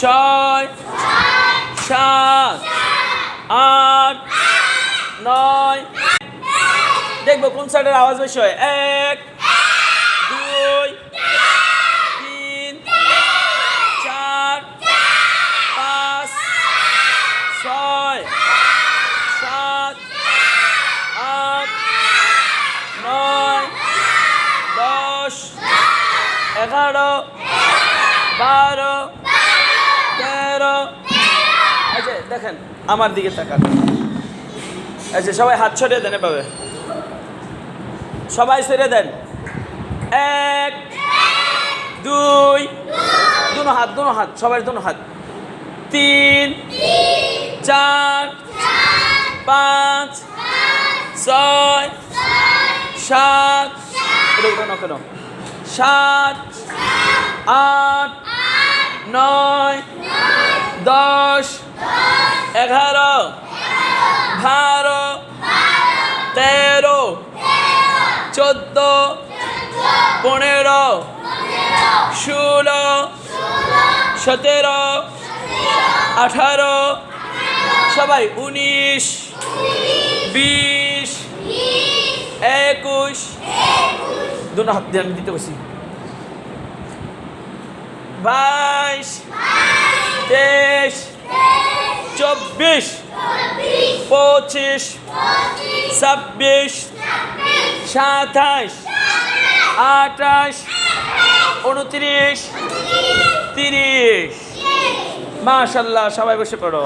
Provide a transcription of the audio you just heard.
ছয়, সাত, আট, নয়। দেখবো কোন সাইডের আওয়াজ বেশি হয়। এক, দুই, তিন, চার, পাঁচ, ছয়, সাত, আট, নয়, 10, 11, 12, 13। আচ্ছা দেখেন আমার দিকে তাকান। আচ্ছা সবাই হাত ছড়িয়ে দেন এভাবে, সবাই ছেড়ে দেন। এক, দুই, দুনো হাত সবাই দুনো হাত। তিন, চার, পাঁচ, ছয়, সাত, কেন 7, 8, 9, 10, 11, 12, 13, 14, 15, 16, 17, 18, সবাই 19, 20, 21, দুটো হাত দিয়ে আমি দিতে বসি। 22, 23, 24, 25, 26, 27, 28, 29, 30। মাশাআল্লাহ, সবাই বসে পড়ো।